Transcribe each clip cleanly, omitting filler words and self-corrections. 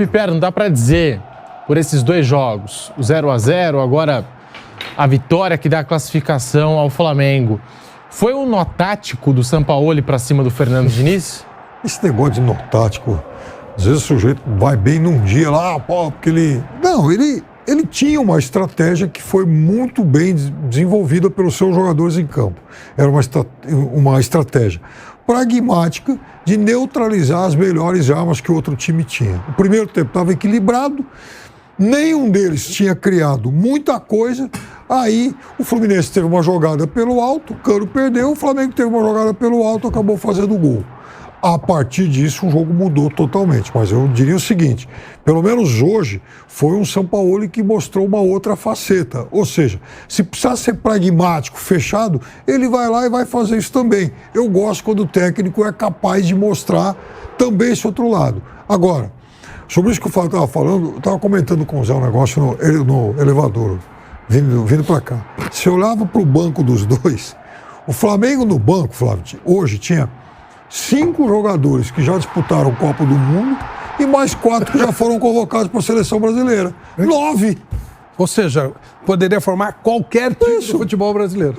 Piperno, dá para dizer, por esses 2 jogos, o 0-0, agora a vitória que dá a classificação ao Flamengo, foi um nó tático do Sampaoli para cima do Fernando Diniz? Esse negócio de nó tático, às vezes o sujeito vai bem num dia lá, porque ele... Não, ele tinha uma estratégia que foi muito bem desenvolvida pelos seus jogadores em campo. Era uma estratégia pragmática de neutralizar as melhores armas que o outro time tinha. O primeiro tempo estava equilibrado, nenhum deles tinha criado muita coisa. Aí o Fluminense teve uma jogada pelo alto, o Cano perdeu, o Flamengo teve uma jogada pelo alto, acabou fazendo gol. A partir disso, o jogo mudou totalmente. Mas eu diria o seguinte, pelo menos hoje, foi um Sampaoli que mostrou uma outra faceta. Ou seja, se precisar ser pragmático, fechado, ele vai lá e vai fazer isso também. Eu gosto quando o técnico é capaz de mostrar também esse outro lado. Agora, sobre isso que eu estava falando, eu estava comentando com o Zé um negócio no elevador, vindo para cá. Se eu olhava para o banco dos dois, o Flamengo no banco, Flávio, hoje tinha 5 jogadores que já disputaram o Copa do Mundo e mais 4 que já foram convocados para a seleção brasileira. 9! Ou seja, poderia formar qualquer time do futebol brasileiro.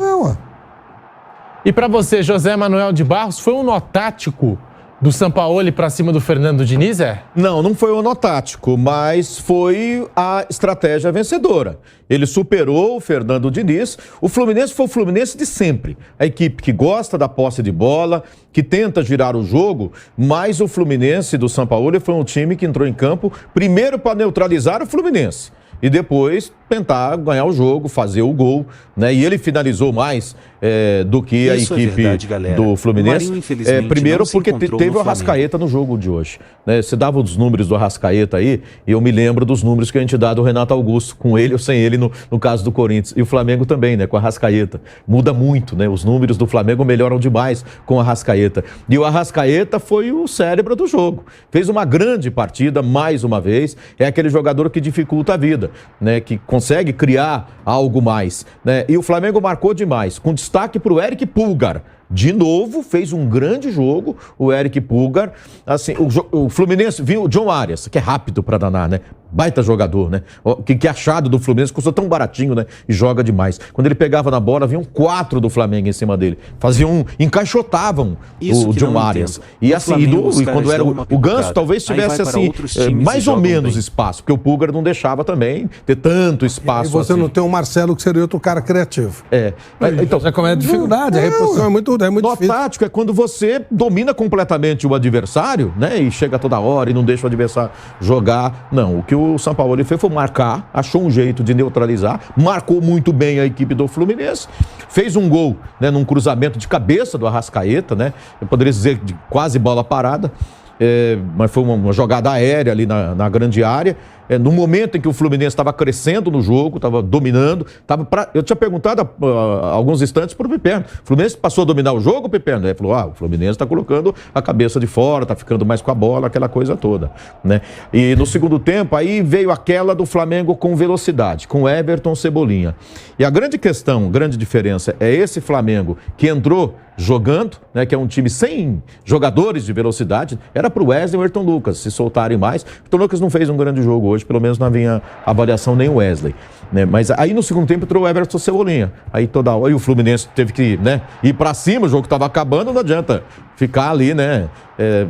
E para você, José Manuel de Barros, foi um nó tático do Sampaoli para cima do Fernando Diniz, Não foi um nó tático, mas foi a estratégia vencedora. Ele superou o Fernando Diniz. O Fluminense foi o Fluminense de sempre. A equipe que gosta da posse de bola, que tenta girar o jogo, mas o Fluminense do Sampaoli foi um time que entrou em campo primeiro para neutralizar o Fluminense e depois tentar ganhar o jogo, fazer o gol, né? E ele finalizou mais do que a equipe do Fluminense. Primeiro porque teve o Arrascaeta no jogo de hoje, né? Você dava os números do Arrascaeta aí, e eu me lembro dos números que a gente dá do Renato Augusto, com ele ou sem ele no caso do Corinthians. E o Flamengo também, né? Com o Arrascaeta. Muda muito, né? Os números do Flamengo melhoram demais com o Arrascaeta. E o Arrascaeta foi o cérebro do jogo. Fez uma grande partida, mais uma vez. É aquele jogador que dificulta a vida, né? Que consegue criar algo mais, né? E o Flamengo marcou demais, com destaque para o Eric Pulgar. De novo, fez um grande jogo, o Eric Pulgar. Assim, o Fluminense viu o John Arias, que é rápido para danar, né? Baita jogador, né? Que achado do Fluminense, custou tão baratinho, né? E joga demais. Quando ele pegava na bola, vinham 4 do Flamengo em cima dele. Encaixotavam o John Arias. E assim, e quando era o Ganso, talvez tivesse assim, mais ou menos espaço, porque o Pulgar não deixava também ter tanto espaço. E você assim. Não tem o Marcelo, que seria outro cara criativo. Então, já começa a dificuldade, a reposição é muito difícil. Tático é quando você domina completamente o adversário, né? E chega toda hora e não deixa o adversário jogar. Não, o que o Sampaoli fez foi marcar, achou um jeito de neutralizar, marcou muito bem a equipe do Fluminense, fez um gol, né, num cruzamento de cabeça do Arrascaeta, né? Eu poderia dizer de quase bola parada, mas foi uma jogada aérea ali na grande área. No momento em que o Fluminense estava crescendo no jogo, estava dominando, eu tinha perguntado há alguns instantes para o Piperno: o Fluminense passou a dominar o jogo, Piperno? Ele falou: o Fluminense está colocando a cabeça de fora, está ficando mais com a bola, aquela coisa toda, né? E no segundo tempo, aí veio aquela do Flamengo com velocidade, com Everton, Cebolinha. E a grande questão, grande diferença, é esse Flamengo que entrou jogando, né, que é um time sem jogadores de velocidade. Era para o Wesley e o Ayrton Lucas se soltarem mais. O Ayrton Lucas não fez um grande jogo hoje, pelo menos na minha avaliação, nem o Wesley, né? Mas aí no segundo tempo entrou o Everton, Cebolinha. Aí toda hora, e o Fluminense teve que, né, ir para cima, o jogo estava acabando, não adianta ficar ali, né,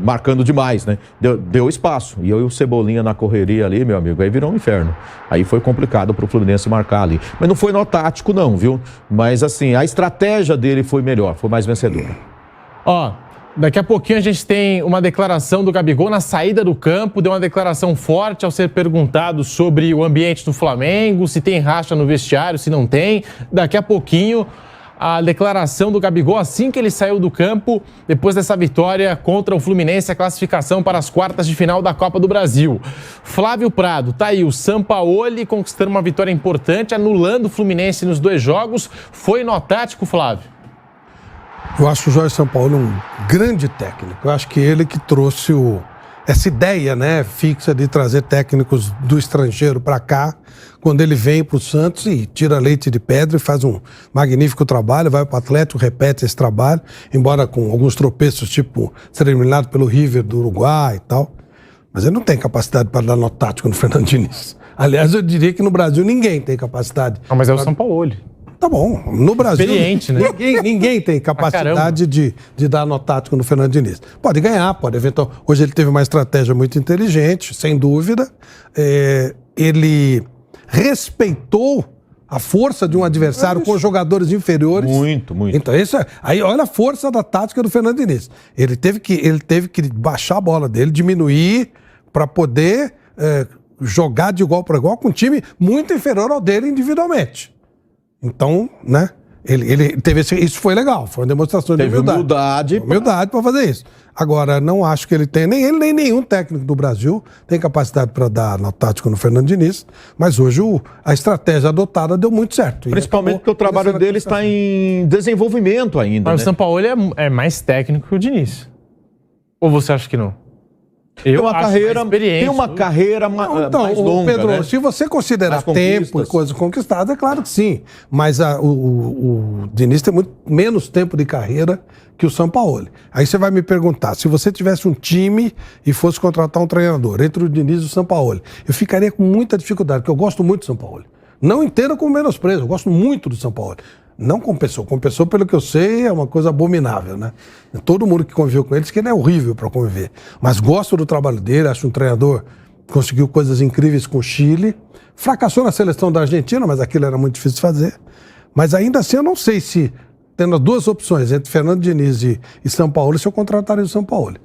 marcando demais, né? Deu espaço. E eu e o Cebolinha na correria ali, meu amigo, aí virou um inferno. Aí foi complicado para o Fluminense marcar ali. Mas não foi nó tático não, viu? Mas assim, a estratégia dele foi melhor, foi mais vencedora. Daqui a pouquinho a gente tem uma declaração do Gabigol na saída do campo, deu uma declaração forte ao ser perguntado sobre o ambiente do Flamengo, se tem racha no vestiário, se não tem. Daqui a pouquinho a declaração do Gabigol assim que ele saiu do campo, depois dessa vitória contra o Fluminense, a classificação para as quartas de final da Copa do Brasil. Flávio Prado, tá aí o Sampaoli conquistando uma vitória importante, anulando o Fluminense nos 2 jogos. Foi nó tático, Flávio? Eu acho o Jorge Sampaoli um grande técnico. Eu acho que ele que trouxe essa ideia, né, fixa de trazer técnicos do estrangeiro para cá, quando ele vem para o Santos e tira leite de pedra e faz um magnífico trabalho, vai para o Atlético, repete esse trabalho, embora com alguns tropeços, tipo ser eliminado pelo River do Uruguai e tal. Mas ele não tem capacidade para dar nó tático no Fernando Diniz. Aliás, eu diria que no Brasil ninguém tem capacidade. Ah, mas é o Sampaoli. Tá bom, no Brasil Experiente, né? ninguém tem capacidade de dar nó tático no Fernando Diniz. Pode ganhar, pode eventualmente. Hoje ele teve uma estratégia muito inteligente, sem dúvida. Ele respeitou a força de um adversário com jogadores inferiores. Muito. Então, isso aí olha a força da tática do Fernando Diniz. Ele teve que baixar a bola dele, diminuir para poder jogar de igual para igual com um time muito inferior ao dele individualmente. Então, né? Ele teve isso foi legal, foi uma demonstração de humildade. Humildade para fazer isso. Agora, não acho que ele tem, nem ele, nem nenhum técnico do Brasil tem capacidade para dar nó tático no Fernando Diniz, mas hoje a estratégia adotada deu muito certo. Principalmente porque o trabalho dele está em desenvolvimento ainda. Mas né? o Sampaoli é mais técnico que o Diniz. Ou você acha que não? Tem uma carreira mais longa, Pedro, né? se você considerar Mais conquistas. tempo e coisas conquistadas, é claro que sim. Mas o Diniz tem muito menos tempo de carreira que o Sampaoli. Aí você vai me perguntar, se você tivesse um time e fosse contratar um treinador entre o Diniz e o Sampaoli, eu ficaria com muita dificuldade, porque eu gosto muito do Sampaoli. Não entenda como menosprezo, eu gosto muito do Sampaoli. Não compensou. Compensou, pelo que eu sei, é uma coisa abominável, né? Todo mundo que conviveu com ele diz que ele é horrível para conviver. Mas gosto do trabalho dele, acho um treinador que conseguiu coisas incríveis com o Chile. Fracassou na seleção da Argentina, mas aquilo era muito difícil de fazer. Mas ainda assim, eu não sei se, tendo as duas opções, entre Fernando Diniz e Sampaoli, se eu contrataria o Sampaoli.